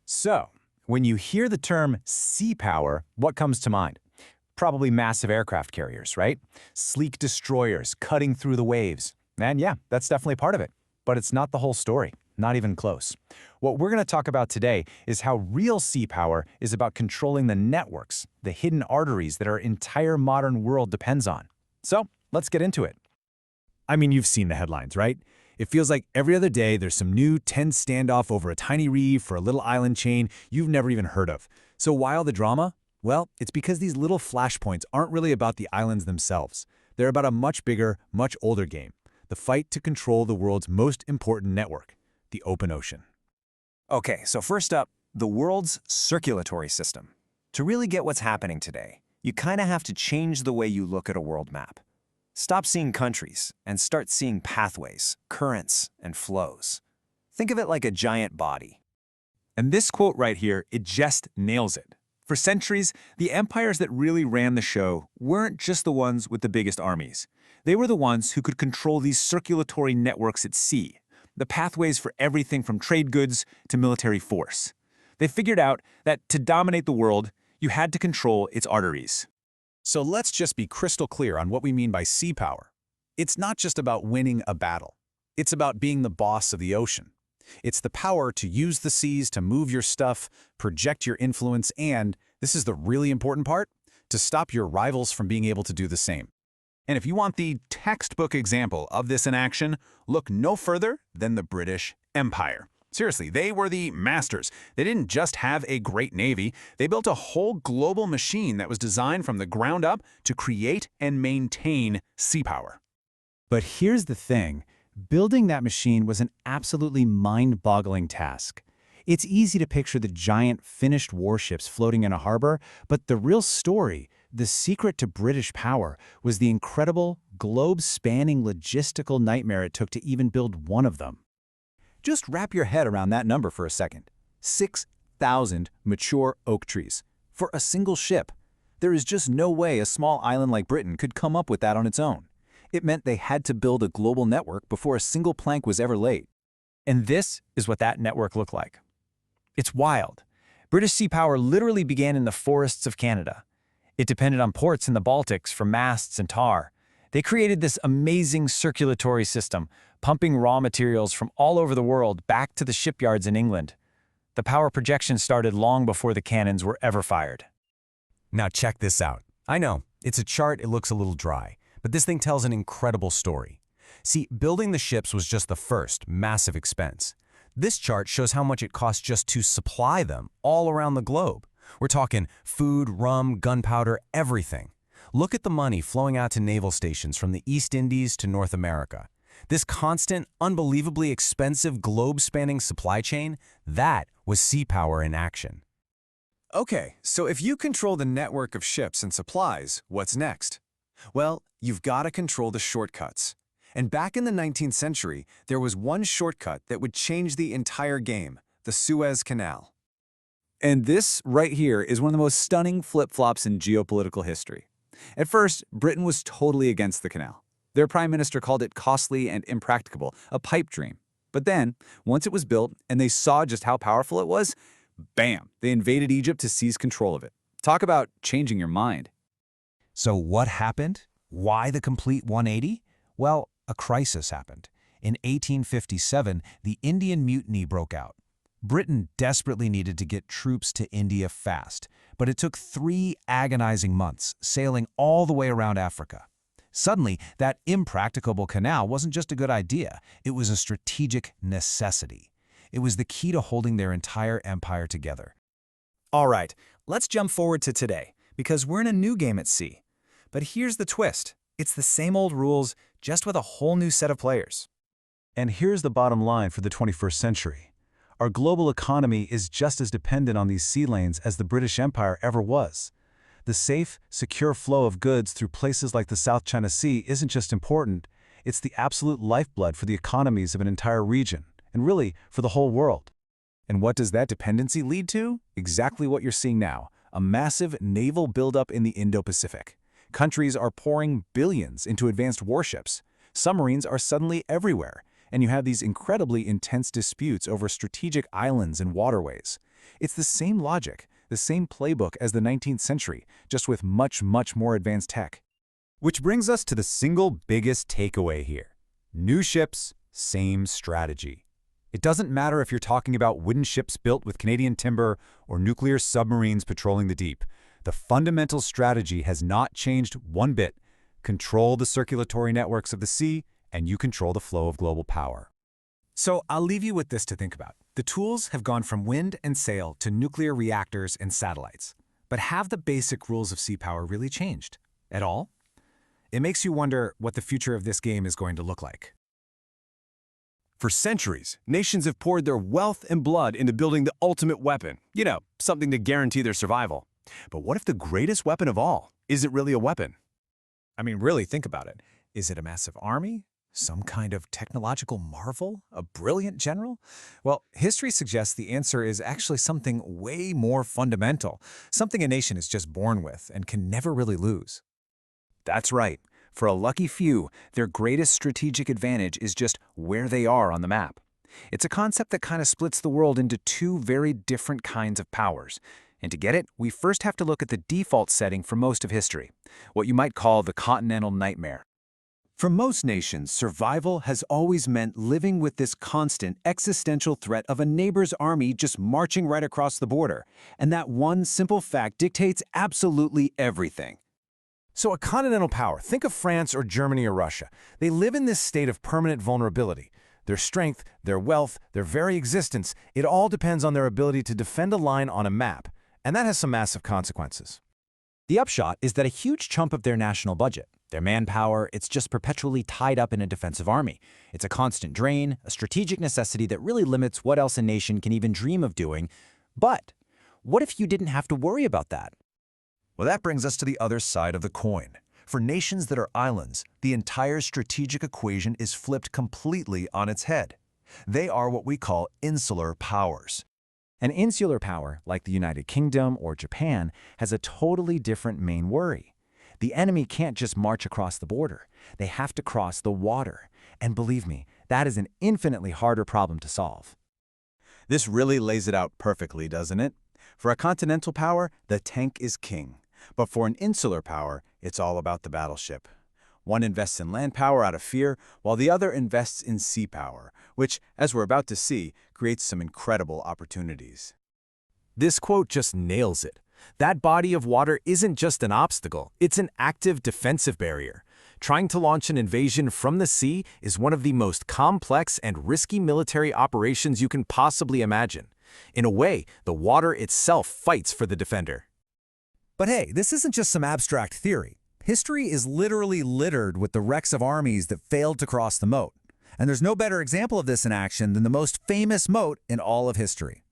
So, when you hear the term sea power, what comes to mind? Probably massive aircraft carriers, right? Sleek destroyers cutting through the waves. And yeah, that's definitely part of it. But it's not the whole story, not even close. What we're going to talk about today is how real sea power is about controlling the networks, the hidden arteries that our entire modern world depends on. So, let's get into it. I mean, you've seen the headlines, right? It feels like every other day there's some new tense standoff over a tiny reef or a little island chain you've never even heard of. So why all the drama? Well, it's because these little flashpoints aren't really about the islands themselves. They're about a much bigger, much older game. The fight to control the world's most important network, the open ocean. Okay, so first up, the world's circulatory system. To really get what's happening today, you kind of have to change the way you look at a world map. Stop seeing countries and start seeing pathways, currents, and flows. Think of it like a giant body. And this quote right here, it just nails it. For centuries, the empires that really ran the show weren't just the ones with the biggest armies. They were the ones who could control these circulatory networks at sea, the pathways for everything from trade goods to military force. They figured out that to dominate the world, you had to control its arteries. So let's just be crystal clear on what we mean by sea power. It's not just about winning a battle. It's about being the boss of the ocean. It's the power to use the seas to move your stuff, project your influence, and, this is the really important part, to stop your rivals from being able to do the same. And if you want the textbook example of this in action, look no further than the British Empire. Seriously, they were the masters. They didn't just have a great navy, they built a whole global machine that was designed from the ground up to create and maintain sea power. But here's the thing. Building that machine was an absolutely mind-boggling task. It's easy to picture the giant finished warships floating in a harbor, but the real story, the secret to British power, was the incredible, globe-spanning logistical nightmare it took to even build one of them. Just wrap your head around that number for a second. 6,000 mature oak trees for a single ship. There is just no way a small island like Britain could come up with that on its own. It meant they had to build a global network before a single plank was ever laid. And this is what that network looked like. It's wild. British sea power literally began in the forests of Canada. It depended on ports in the Baltics for masts and tar. They created this amazing circulatory system, pumping raw materials from all over the world back to the shipyards in England. The power projection started long before the cannons were ever fired. Now check this out. I know, it's a chart, it looks a little dry, but this thing tells an incredible story. See, building the ships was just the first massive expense. This chart shows how much it costs just to supply them all around the globe. We're talking food, rum, gunpowder, everything. Look at the money flowing out to naval stations from the East Indies to North America. This constant, unbelievably expensive globe-spanning supply chain, that was sea power in action. Okay, so if you control the network of ships and supplies, what's next? Well, you've got to control the shortcuts. And back in the 19th century, there was one shortcut that would change the entire game, the Suez Canal. And this right here is one of the most stunning flip-flops in geopolitical history. At first, Britain was totally against the canal. Their prime minister called it costly and impracticable, a pipe dream. But then, once it was built and they saw just how powerful it was, bam, they invaded Egypt to seize control of it. Talk about changing your mind. So what happened? Why the complete 180? Well, a crisis happened. In 1857, the Indian Mutiny broke out. Britain desperately needed to get troops to India fast, but it took 3 agonizing months, sailing all the way around Africa. Suddenly, that impracticable canal wasn't just a good idea, it was a strategic necessity. It was the key to holding their entire empire together. All right, let's jump forward to today, because we're in a new game at sea. But here's the twist. It's the same old rules, just with a whole new set of players. And here's the bottom line for the 21st century. Our global economy is just as dependent on these sea lanes as the British Empire ever was. The safe, secure flow of goods through places like the South China Sea isn't just important, it's the absolute lifeblood for the economies of an entire region, and really, for the whole world. And what does that dependency lead to? Exactly what you're seeing now, a massive naval buildup in the Indo-Pacific. Countries are pouring billions into advanced warships. Submarines are suddenly everywhere. and you have these incredibly intense disputes over strategic islands and waterways. It's the same logic, the same playbook as the 19th century, just with much, much more advanced tech. Which brings us to the single biggest takeaway here. New ships, same strategy. It doesn't matter if you're talking about wooden ships built with Canadian timber or nuclear submarines patrolling the deep. The fundamental strategy has not changed one bit. Control the circulatory networks of the sea, and you control the flow of global power. So I'll leave you with this to think about. The tools have gone from wind and sail to nuclear reactors and satellites. But have the basic rules of sea power really changed? At all? It makes you wonder what the future of this game is going to look like. For centuries, nations have poured their wealth and blood into building the ultimate weapon. You know, something to guarantee their survival. But what if the greatest weapon of all isn't really a weapon? I mean, really think about it. Is it a massive army? Some kind of technological marvel? A brilliant general? Well, history suggests the answer is actually something way more fundamental, something a nation is just born with and can never really lose. That's right. For a lucky few, their greatest strategic advantage is just where they are on the map. It's a concept that kind of splits the world into two very different kinds of powers. And to get it, we first have to look at the default setting for most of history, what you might call the continental nightmare. For most nations, survival has always meant living with this constant existential threat of a neighbor's army just marching right across the border. And that one simple fact dictates absolutely everything. So a continental power, think of France or Germany or Russia. They live in this state of permanent vulnerability. Their strength, their wealth, their very existence, it all depends on their ability to defend a line on a map. And that has some massive consequences. The upshot is that a huge chunk of their national budget, their manpower, it's just perpetually tied up in a defensive army. It's a constant drain, a strategic necessity that really limits what else a nation can even dream of doing. But what if you didn't have to worry about that? Well, that brings us to the other side of the coin. For nations that are islands, the entire strategic equation is flipped completely on its head. They are what we call insular powers. An insular power, like the United Kingdom or Japan, has a totally different main worry. The enemy can't just march across the border. They have to cross the water. And believe me, that is an infinitely harder problem to solve. This really lays it out perfectly, doesn't it? For a continental power, the tank is king. But for an insular power, it's all about the battleship. One invests in land power out of fear, while the other invests in sea power, which, as we're about to see, creates some incredible opportunities. This quote just nails it. That body of water isn't just an obstacle, it's an active defensive barrier. Trying to launch an invasion from the sea is one of the most complex and risky military operations you can possibly imagine. In a way, the water itself fights for the defender. But hey, this isn't just some abstract theory. History is literally littered with the wrecks of armies that failed to cross the moat. And there's no better example of this in action than the most famous moat in all of history.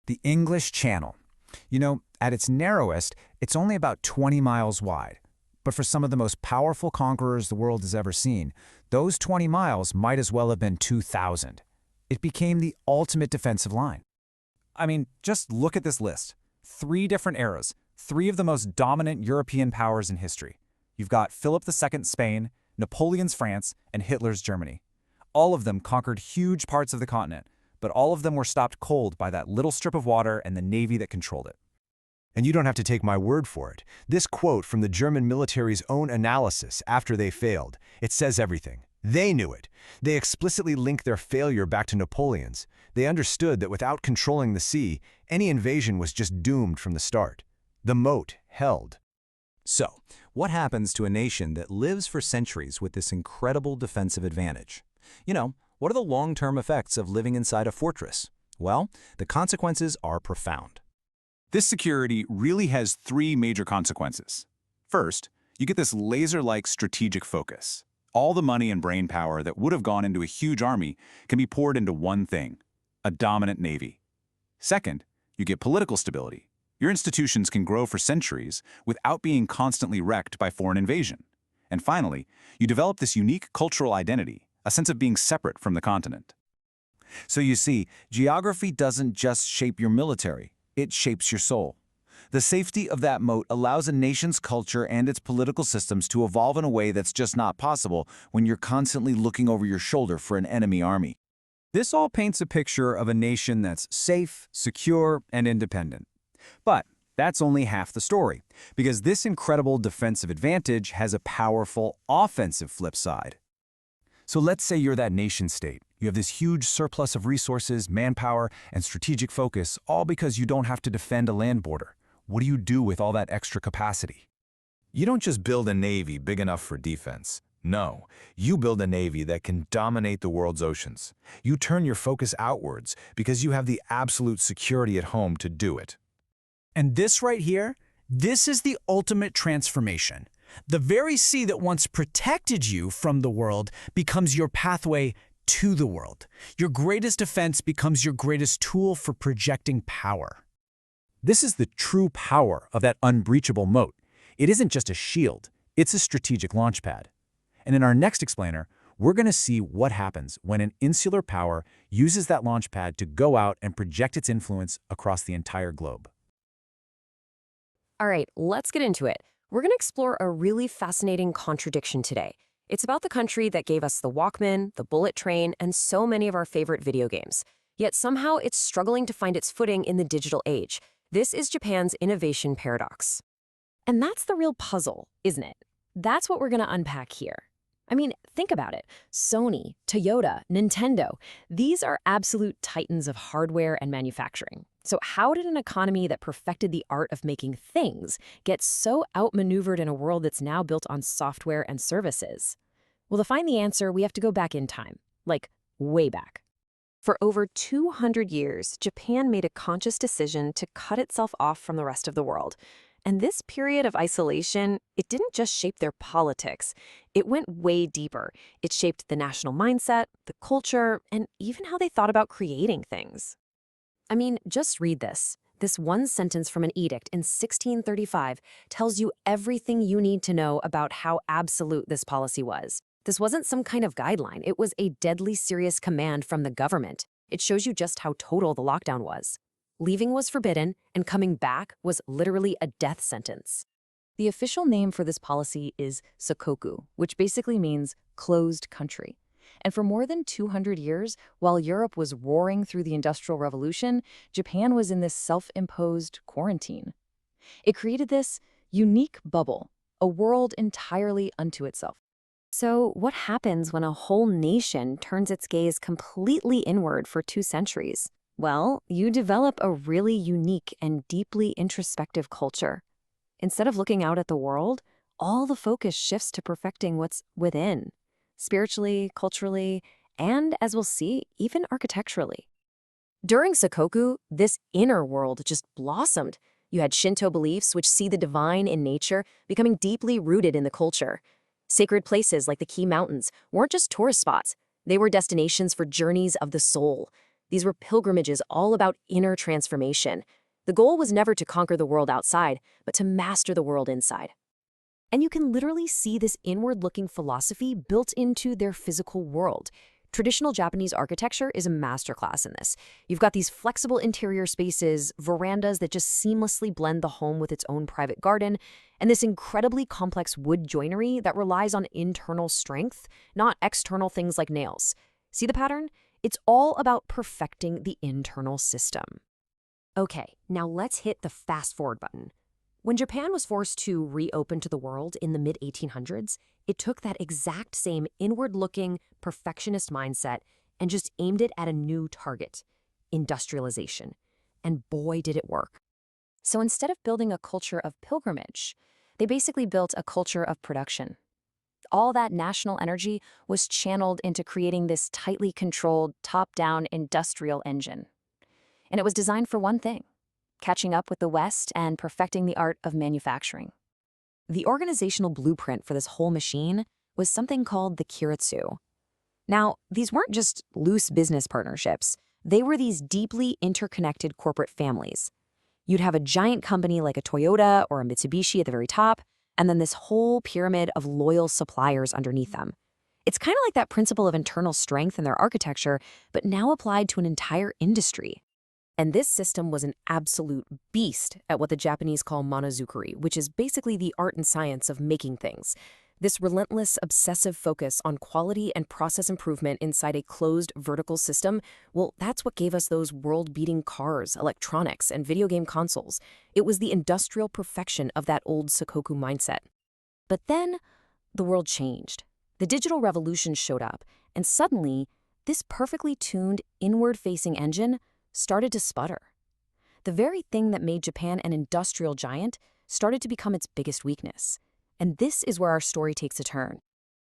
The English Channel. You know, at its narrowest, it's only about 20 miles wide. But for some of the most powerful conquerors the world has ever seen, those 20 miles might as well have been 2,000. It became the ultimate defensive line. I mean, just look at this list. 3 different eras, 3 of the most dominant European powers in history. You've got Philip II Spain, Napoleon's France, and Hitler's Germany. All of them conquered huge parts of the continent, but all of them were stopped cold by that little strip of water and the navy that controlled it. And you don't have to take my word for it. This quote from the German military's own analysis after they failed, it says everything. They knew it. They explicitly link their failure back to Napoleon's. They understood that without controlling the sea, any invasion was just doomed from the start. The moat held. So, what happens to a nation that lives for centuries with this incredible defensive advantage? You know, what are the long-term effects of living inside a fortress? Well, the consequences are profound. This security really has 3 major consequences. First, you get this laser-like strategic focus. All the money and brain power that would have gone into a huge army can be poured into one thing: a dominant navy. Second, you get political stability. Your institutions can grow for centuries without being constantly wrecked by foreign invasion. And finally, you develop this unique cultural identity, a sense of being separate from the continent. So you see, geography doesn't just shape your military, it shapes your soul. The safety of that moat allows a nation's culture and its political systems to evolve in a way that's just not possible when you're constantly looking over your shoulder for an enemy army. This all paints a picture of a nation that's safe, secure, and independent. But that's only half the story, because this incredible defensive advantage has a powerful offensive flip side. So let's say you're that nation-state. You have this huge surplus of resources, manpower, and strategic focus, all because you don't have to defend a land border. What do you do with all that extra capacity? You don't just build a navy big enough for defense. No, you build a navy that can dominate the world's oceans. You turn your focus outwards because you have the absolute security at home to do it. And this right here, this is the ultimate transformation. The very sea that once protected you from the world becomes your pathway to the world. Your greatest defense becomes your greatest tool for projecting power. This is the true power of that unbreachable moat. It isn't just a shield, it's a strategic launchpad. And in our next explainer, we're going to see what happens when an insular power uses that launchpad to go out and project its influence across the entire globe. All right, let's get into it. We're going to explore a really fascinating contradiction today. It's about the country that gave us the Walkman, the bullet train, and so many of our favorite video games. Yet somehow it's struggling to find its footing in the digital age. This is Japan's innovation paradox. And that's the real puzzle, isn't it? That's what we're going to unpack here. I mean, think about it. Sony, Toyota, Nintendo, these are absolute titans of hardware and manufacturing. So how did an economy that perfected the art of making things get so outmaneuvered in a world that's now built on software and services? Well, to find the answer, we have to go back in time, like way back. For over 200 years, Japan made a conscious decision to cut itself off from the rest of the world. And this period of isolation, it didn't just shape their politics. It went way deeper. It shaped the national mindset, the culture, and even how they thought about creating things. I mean, just read this. This one sentence from an edict in 1635 tells you everything you need to know about how absolute this policy was. This wasn't some kind of guideline. It was a deadly serious command from the government. It shows you just how total the lockdown was. Leaving was forbidden, and coming back was literally a death sentence. The official name for this policy is Sakoku, which basically means closed country. And for more than 200 years, while Europe was roaring through the Industrial Revolution, Japan was in this self-imposed quarantine. It created this unique bubble, a world entirely unto itself. So what happens when a whole nation turns its gaze completely inward for 2 centuries? Well, you develop a really unique and deeply introspective culture. Instead of looking out at the world, all the focus shifts to perfecting what's within, spiritually, culturally, and, as we'll see, even architecturally. During Sakoku, this inner world just blossomed. You had Shinto beliefs, which see the divine in nature, becoming deeply rooted in the culture. Sacred places like the Key Mountains weren't just tourist spots. They were destinations for journeys of the soul. These were pilgrimages all about inner transformation. The goal was never to conquer the world outside, but to master the world inside. And you can literally see this inward-looking philosophy built into their physical world. Traditional Japanese architecture is a masterclass in this. You've got these flexible interior spaces, verandas that just seamlessly blend the home with its own private garden, and this incredibly complex wood joinery that relies on internal strength, not external things like nails. See the pattern? It's all about perfecting the internal system. Okay, now let's hit the fast forward button. When Japan was forced to reopen to the world in the mid-1800s, it took that exact same inward-looking, perfectionist mindset and just aimed it at a new target, industrialization. And boy, did it work. So instead of building a culture of pilgrimage, they basically built a culture of production. All that national energy was channeled into creating this tightly controlled, top-down industrial engine. And it was designed for one thing: catching up with the West and perfecting the art of manufacturing. The organizational blueprint for this whole machine was something called the Kiritsu. Now, these weren't just loose business partnerships. They were these deeply interconnected corporate families. You'd have a giant company like a Toyota or a Mitsubishi at the very top, and then this whole pyramid of loyal suppliers underneath them. It's kind of like that principle of internal strength in their architecture, but now applied to an entire industry. And this system was an absolute beast at what the Japanese call monozukuri, which is basically the art and science of making things. This relentless, obsessive focus on quality and process improvement inside a closed vertical system, well, that's what gave us those world-beating cars, electronics, and video game consoles. It was the industrial perfection of that old Sakoku mindset. But then, the world changed. The digital revolution showed up, and suddenly, this perfectly tuned, inward-facing engine started to sputter. The very thing that made Japan an industrial giant started to become its biggest weakness. And this is where our story takes a turn.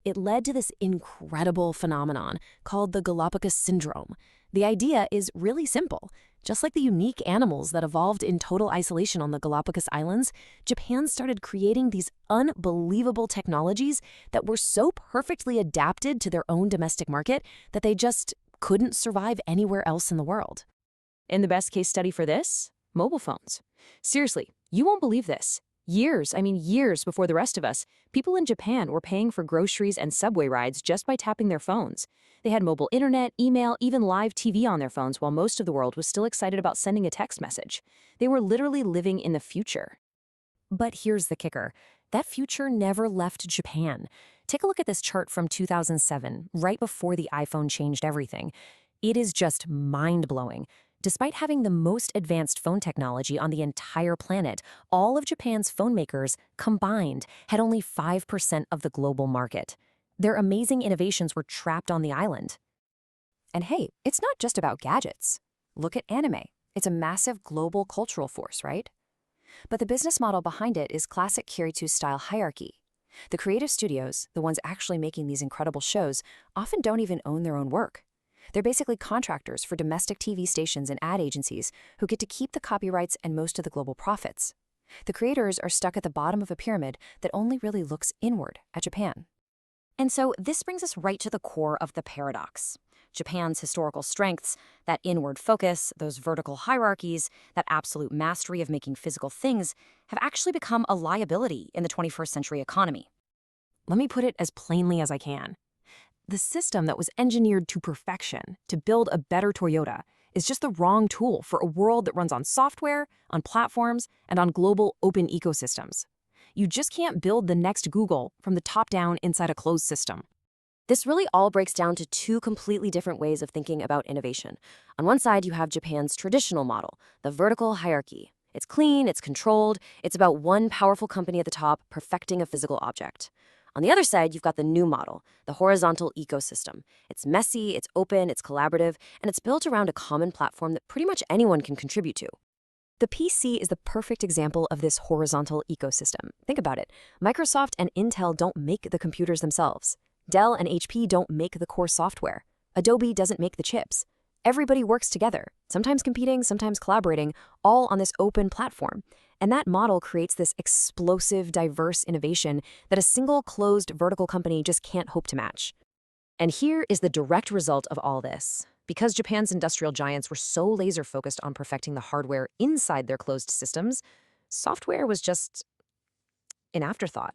It led to this incredible phenomenon called the Galapagos Syndrome. The idea is really simple. Just like the unique animals that evolved in total isolation on the Galapagos Islands, Japan started creating these unbelievable technologies that were so perfectly adapted to their own domestic market that they just couldn't survive anywhere else in the world. And the best case study for this? Mobile phones. Seriously, you won't believe this. Years before the rest of us, people in Japan were paying for groceries and subway rides just by tapping their phones. They had mobile internet, email, even live TV on their phones while most of the world was still excited about sending a text message. They were literally living in the future. But here's the kicker. That future never left Japan. Take a look at this chart from 2007, right before the iPhone changed everything. It is just mind-blowing. Despite having the most advanced phone technology on the entire planet, all of Japan's phone makers combined had only 5% of the global market. Their amazing innovations were trapped on the island. And hey, it's not just about gadgets. Look at anime. It's a massive global cultural force, right? But the business model behind it is classic Kyoritsu-style hierarchy. The creative studios, the ones actually making these incredible shows, often don't even own their own work. They're basically contractors for domestic TV stations and ad agencies who get to keep the copyrights and most of the global profits. The creators are stuck at the bottom of a pyramid that only really looks inward at Japan. And so this brings us right to the core of the paradox. Japan's historical strengths, that inward focus, those vertical hierarchies, that absolute mastery of making physical things, have actually become a liability in the 21st century economy. Let me put it as plainly as I can. The system that was engineered to perfection to build a better Toyota is just the wrong tool for a world that runs on software, on platforms, and on global open ecosystems. You just can't build the next Google from the top down inside a closed system. This really all breaks down to two completely different ways of thinking about innovation. On one side, you have Japan's traditional model, the vertical hierarchy. It's clean, it's controlled, it's about one powerful company at the top perfecting a physical object. On the other side, you've got the new model, the horizontal ecosystem. It's messy, it's open, it's collaborative, and it's built around a common platform that pretty much anyone can contribute to. The PC is the perfect example of this horizontal ecosystem. Think about it. Microsoft and Intel don't make the computers themselves. Dell and HP don't make the core software. Adobe doesn't make the chips. Everybody works together, sometimes competing, sometimes collaborating, all on this open platform. And that model creates this explosive, diverse innovation that a single closed vertical company just can't hope to match. And here is the direct result of all this. Because Japan's industrial giants were so laser-focused on perfecting the hardware inside their closed systems, software was just an afterthought.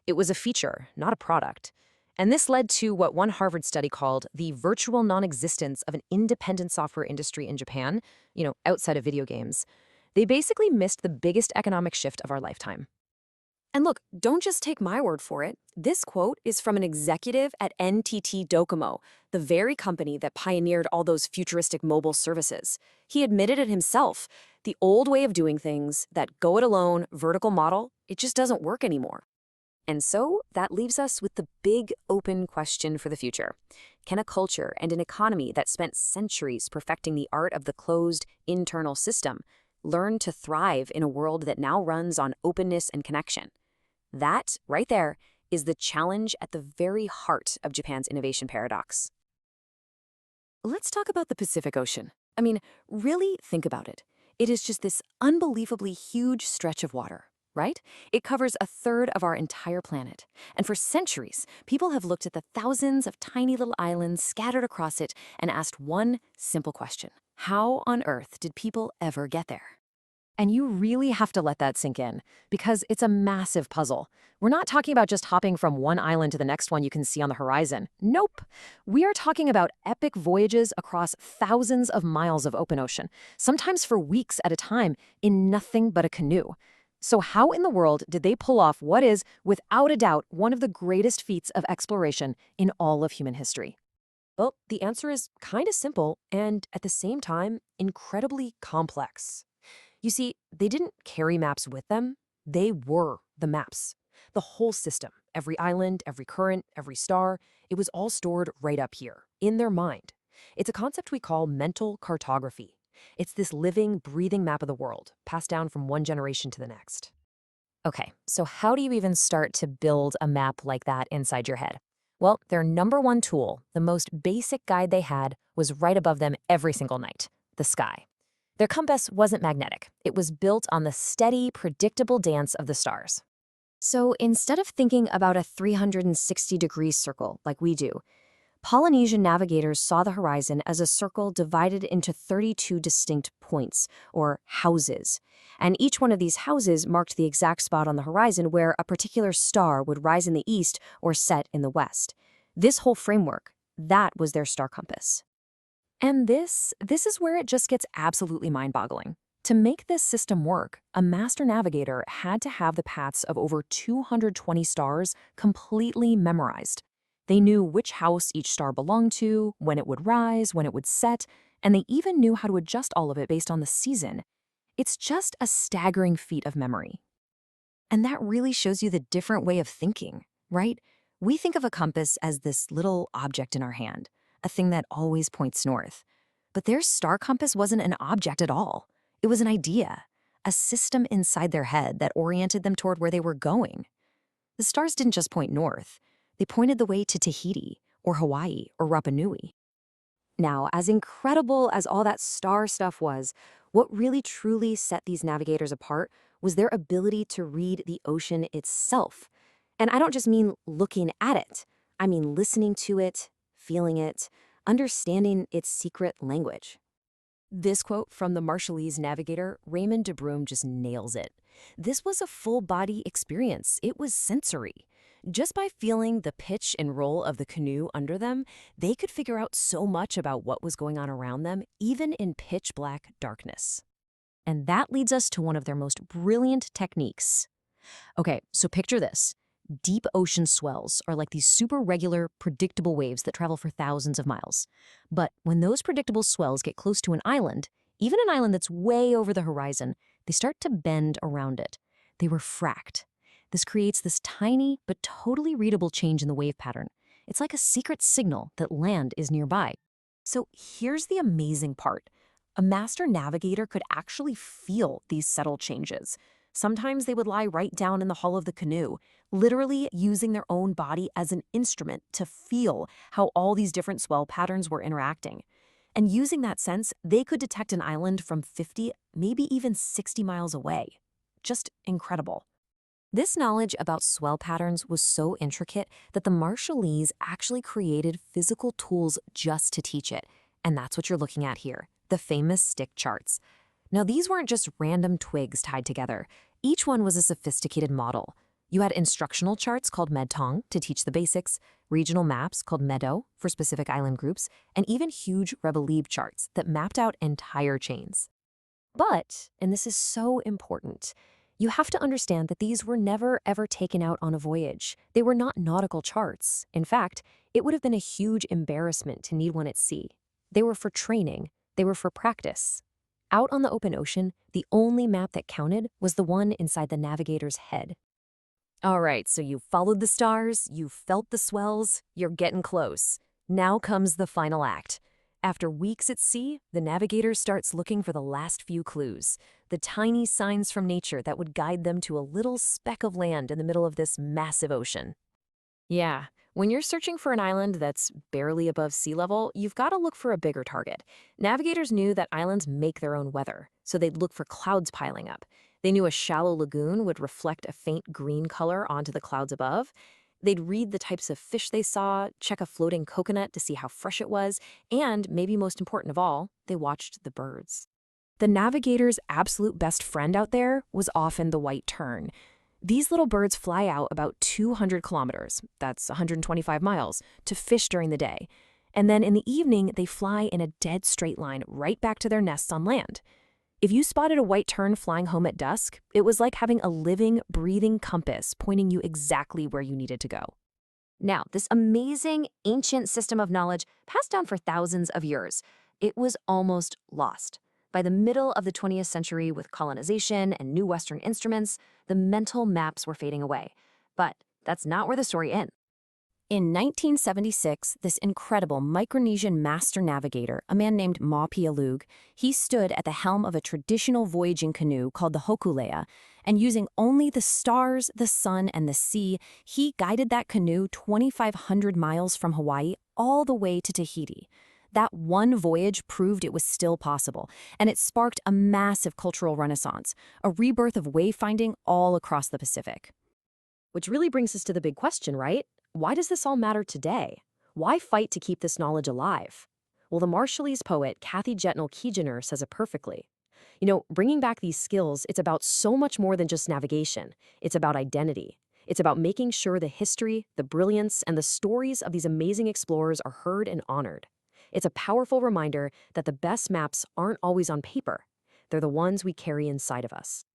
It was a feature, not a product. And this led to what one Harvard study called the virtual non-existence of an independent software industry in Japan, outside of video games. They basically missed the biggest economic shift of our lifetime. And look, don't just take my word for it. This quote is from an executive at NTT Docomo, the very company that pioneered all those futuristic mobile services. He admitted it himself. The old way of doing things, that go-it-alone, vertical model, it just doesn't work anymore. And so that leaves us with the big open question for the future. Can a culture and an economy that spent centuries perfecting the art of the closed internal system learn to thrive in a world that now runs on openness and connection? That, right there, is the challenge at the very heart of Japan's innovation paradox. Let's talk about the Pacific Ocean. Really think about it. It is just this unbelievably huge stretch of water, right? It covers a third of our entire planet. And for centuries, people have looked at the thousands of tiny little islands scattered across it and asked one simple question. How on earth did people ever get there? And you really have to let that sink in, because it's a massive puzzle. We're not talking about just hopping from one island to the next one you can see on the horizon. Nope. We are talking about epic voyages across thousands of miles of open ocean, sometimes for weeks at a time, in nothing but a canoe. So how in the world did they pull off what is, without a doubt, one of the greatest feats of exploration in all of human history? Well, the answer is kind of simple and, at the same time, incredibly complex. You see, they didn't carry maps with them. They were the maps. The whole system, every island, every current, every star, it was all stored right up here, in their mind. It's a concept we call mental cartography. It's this living, breathing map of the world, passed down from one generation to the next. Okay, so how do you even start to build a map like that inside your head? Well, their number one tool, the most basic guide they had, was right above them every single night: the sky. Their compass wasn't magnetic. It was built on the steady, predictable dance of the stars. So instead of thinking about a 360-degree circle like we do, Polynesian navigators saw the horizon as a circle divided into 32 distinct points, or houses. And each one of these houses marked the exact spot on the horizon where a particular star would rise in the east or set in the west. This whole framework, that was their star compass. And this is where it just gets absolutely mind-boggling. To make this system work, a master navigator had to have the paths of over 220 stars completely memorized. They knew which house each star belonged to, when it would rise, when it would set, and they even knew how to adjust all of it based on the season. It's just a staggering feat of memory. And that really shows you the different way of thinking, right? We think of a compass as this little object in our hand, a thing that always points north. But their star compass wasn't an object at all. It was an idea, a system inside their head that oriented them toward where they were going. The stars didn't just point north. They pointed the way to Tahiti, or Hawaii, or Rapa Nui. Now, as incredible as all that star stuff was, what really truly set these navigators apart was their ability to read the ocean itself. And I don't just mean looking at it. I mean listening to it, feeling it, understanding its secret language. This quote from the Marshallese navigator, Raymond de Broom, just nails it. This was a full-body experience. It was sensory. Just by feeling the pitch and roll of the canoe under them, they could figure out so much about what was going on around them, even in pitch-black darkness. And that leads us to one of their most brilliant techniques. Okay, so picture this. Deep ocean swells are like these super regular, predictable waves that travel for thousands of miles. But when those predictable swells get close to an island, even an island that's way over the horizon, they start to bend around it. They refract. This creates this tiny but totally readable change in the wave pattern. It's like a secret signal that land is nearby. So here's the amazing part. A master navigator could actually feel these subtle changes. Sometimes they would lie right down in the hull of the canoe, literally using their own body as an instrument to feel how all these different swell patterns were interacting. And using that sense, they could detect an island from 50, maybe even 60 miles away. Just incredible. This knowledge about swell patterns was so intricate that the Marshallese actually created physical tools just to teach it. And that's what you're looking at here, the famous stick charts. Now, these weren't just random twigs tied together. Each one was a sophisticated model. You had instructional charts called medtong to teach the basics, regional maps called medo for specific island groups, and even huge rebellieb charts that mapped out entire chains. But, and this is so important, you have to understand that these were never ever taken out on a voyage. They were not nautical charts. In fact, it would have been a huge embarrassment to need one at sea. They were for training. They were for practice. Out on the open ocean, the only map that counted was the one inside the navigator's head. All right, so you followed the stars, you felt the swells, you're getting close. Now comes the final act. After weeks at sea, the navigator starts looking for the last few clues, the tiny signs from nature that would guide them to a little speck of land in the middle of this massive ocean. Yeah, when you're searching for an island that's barely above sea level, you've got to look for a bigger target. Navigators knew that islands make their own weather, so they'd look for clouds piling up. They knew a shallow lagoon would reflect a faint green color onto the clouds above. They'd read the types of fish they saw, check a floating coconut to see how fresh it was, and, maybe most important of all, they watched the birds. The navigator's absolute best friend out there was often the white tern. These little birds fly out about 200 kilometers, that's 125 miles, to fish during the day. And then in the evening, they fly in a dead straight line right back to their nests on land. If you spotted a white tern flying home at dusk, it was like having a living, breathing compass pointing you exactly where you needed to go. Now, this amazing, ancient system of knowledge passed down for thousands of years. It was almost lost. By the middle of the 20th century, with colonization and new Western instruments, the mental maps were fading away. But that's not where the story ends. In 1976, this incredible Micronesian master navigator, a man named Ma Pialug, he stood at the helm of a traditional voyaging canoe called the Hokulea, and using only the stars, the sun, and the sea, he guided that canoe 2,500 miles from Hawaii all the way to Tahiti. That one voyage proved it was still possible, and it sparked a massive cultural renaissance, a rebirth of wayfinding all across the Pacific. Which really brings us to the big question, right? Why does this all matter today? Why fight to keep this knowledge alive? Well, the Marshallese poet Kathy Jetnell Keegener says it perfectly. You know, bringing back these skills, it's about so much more than just navigation. It's about identity. It's about making sure the history, the brilliance, and the stories of these amazing explorers are heard and honored. It's a powerful reminder that the best maps aren't always on paper. They're the ones we carry inside of us.